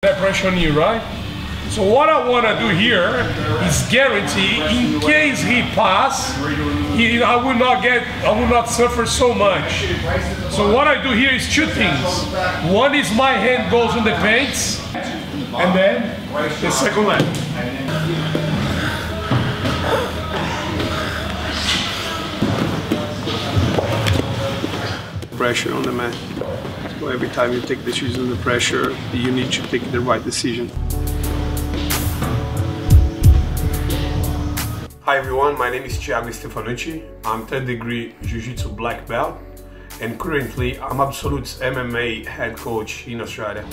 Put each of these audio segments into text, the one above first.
That pressure on you, right? So what I want to do here is guarantee, in case he pass, I will not suffer so much. So what I do here is two things. One is my hand goes on the paints, and then the second leg. Pressure on the mat. So every time you take decisions under pressure, you need to take the right decision. Hi everyone, my name is Thiago Stefanucci. I'm 10th degree Jiu-Jitsu black belt, and currently I'm Absolute's MMA head coach in Australia.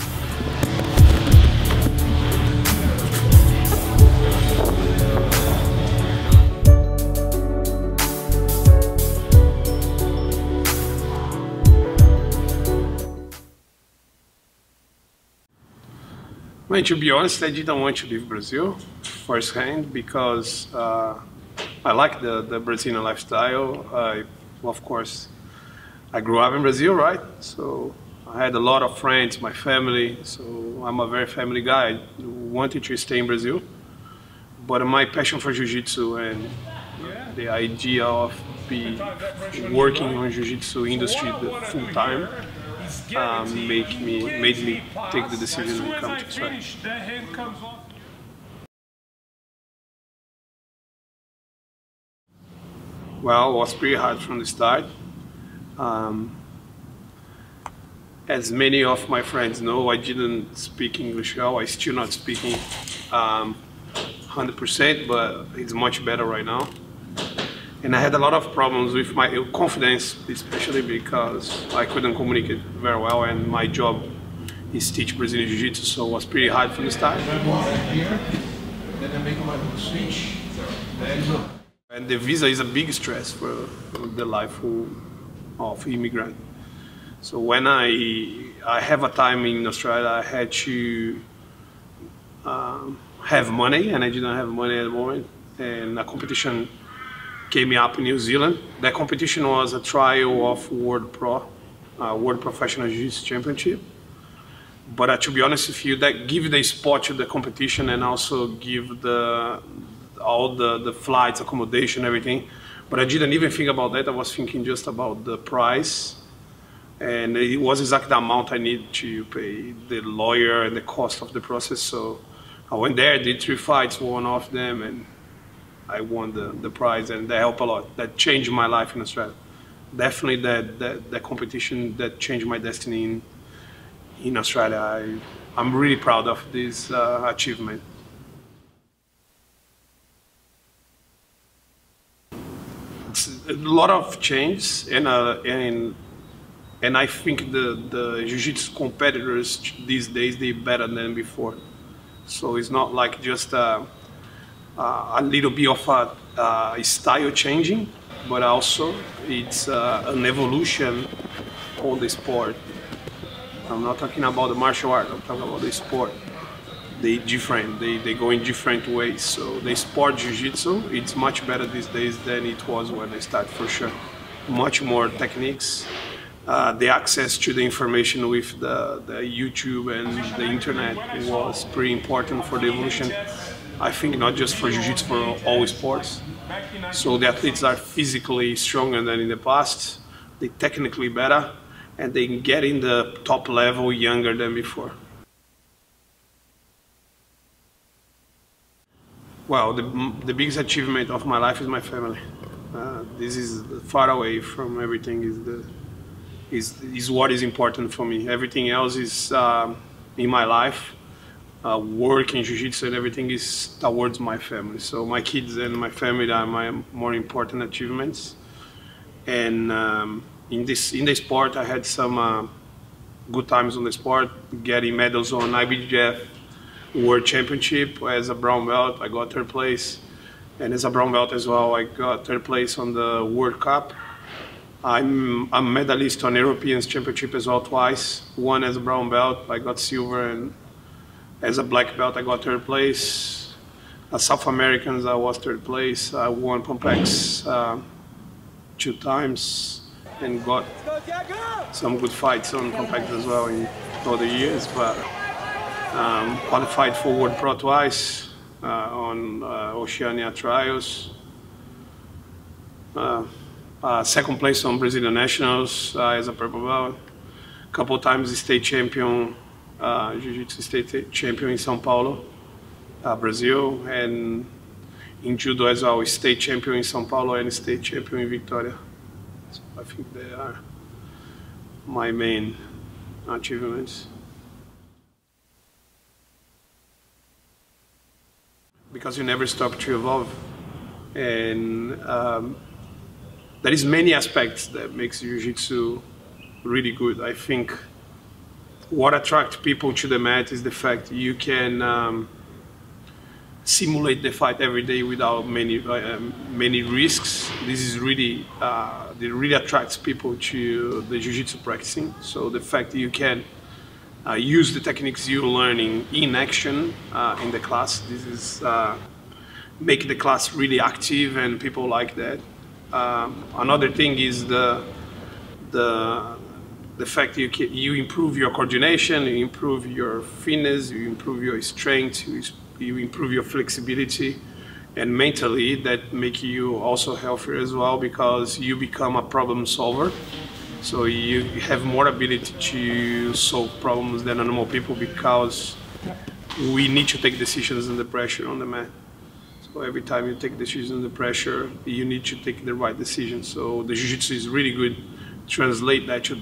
Well, to be honest, I didn't want to leave Brazil firsthand because I like the Brazilian lifestyle. Of course, I grew up in Brazil, right? So I had a lot of friends, my family, so I'm a very family guy. I wanted to stay in Brazil, but my passion for Jiu-Jitsu and the idea of working on Jiu-Jitsu industry full time made me take the decision to come to Australia. Well, it was pretty hard from the start. As many of my friends know, I didn't speak English well. I still not speaking 100%, but it's much better right now. And I had a lot of problems with my confidence, especially because I couldn't communicate very well, and my job is teach Brazilian Jiu-Jitsu, so it was pretty hard from the start. And the visa is a big stress for the life of immigrant. So when I have a time in Australia, I had to have money, and I didn't have money at the moment, and a competition came up in New Zealand. That competition was a trial of World Professional Jiu-Jitsu Championship. But to be honest with you, that give the spot to the competition and also give all the flights, accommodation, everything. But I didn't even think about that. I was thinking just about the price. And it was exactly the amount I need to pay the lawyer and the cost of the process. So I went there, did 3 fights, won off them, and I won the prize, and that helped a lot. That changed my life in Australia. Definitely that competition that changed my destiny in Australia. I'm really proud of this achievement. It's a lot of change, and I think the Jiu-Jitsu competitors these days, they're better than before. So it's not like just a little bit of a style changing, but also it's an evolution on the sport. I'm not talking about the martial art, I'm talking about the sport. They different, they go in different ways. So the sport Jiu-Jitsu, it's much better these days than it was when I started, for sure. Much more techniques. The access to the information with the YouTube and the internet was pretty important for the evolution. I think not just for Jiu-Jitsu, for all sports. So the athletes are physically stronger than in the past, they're technically better, and they can get in the top level younger than before. Well, the biggest achievement of my life is my family. This is far away from everything, is what is important for me. Everything else is in my life. Work in Jiu-Jitsu and everything is towards my family. So my kids and my family are my more important achievements. And in the sport, I had some good times on the sport, getting medals on IBJJF World Championship. As a brown belt, I got 3rd place. And as a brown belt as well, I got 3rd place on the World Cup. I'm a medalist on European Championship as well twice. One as a brown belt, I got silver, and as a black belt, I got 3rd place. As South Americans, I was 3rd place. I won Pompex 2 times and got some good fights on Pompex as well in other years. But Qualified for World Pro twice on Oceania trials. Second place on Brazilian Nationals as a purple belt. Couple times state champion, Jiu-Jitsu state champion in São Paulo, Brazil, and in Judo as well, state champion in São Paulo and state champion in Victoria. So I think they are my main achievements. Because you never stop to evolve, and there is many aspects that makes Jiu-Jitsu really good. I think what attracts people to the mat is the fact you can simulate the fight every day without many risks. This is really that really attracts people to the Jiu-Jitsu practicing. So the fact that you can use the techniques you're learning in action in the class, this is make the class really active, and people like that. Another thing is the fact you improve your coordination, you improve your fitness, you improve your strength, you improve your flexibility, and mentally that make you also healthier as well, because you become a problem solver. So you have more ability to solve problems than normal people, because we need to take decisions under pressure on the mat. So every time you take decisions under pressure, you need to take the right decision. So the Jiu-Jitsu is really good. Translate that to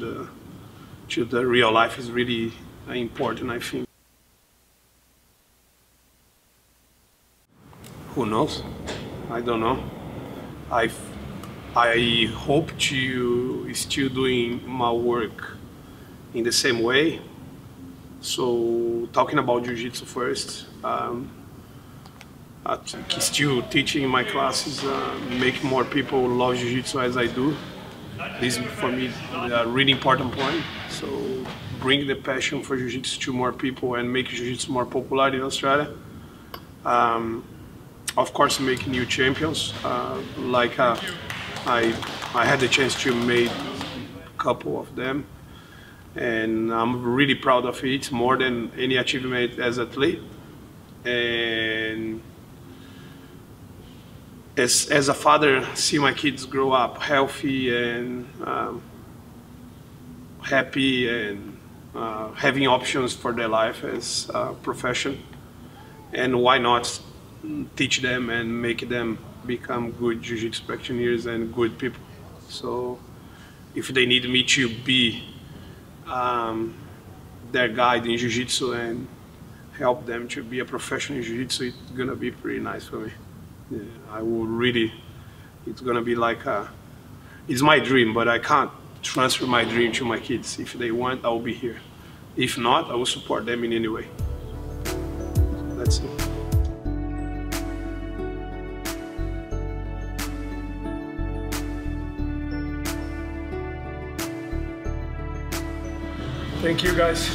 the real life is really important, I think. Who knows? I don't know. I hope to still doing my work in the same way. So talking about Jiu-Jitsu first, I think still teaching my classes, make more people love Jiu-Jitsu as I do. This is for me a really important point. So bring the passion for Jiu-Jitsu to more people and make Jiu-Jitsu more popular in Australia. Of course, make new champions. I had the chance to make a couple of them, and I'm really proud of it, more than any achievement as an athlete. And as a father, see my kids grow up healthy and happy, and having options for their life as a profession. And why not teach them and make them become good Jiu-Jitsu practitioners and good people. So if they need me to be their guide in Jiu-Jitsu and help them to be a professional in Jiu-Jitsu, it's gonna be pretty nice for me. Yeah, I will really, it's gonna be like it's my dream, but I can't transfer my dream to my kids. If they want, I'll be here. If not, I will support them in any way. That's it. Thank you, guys.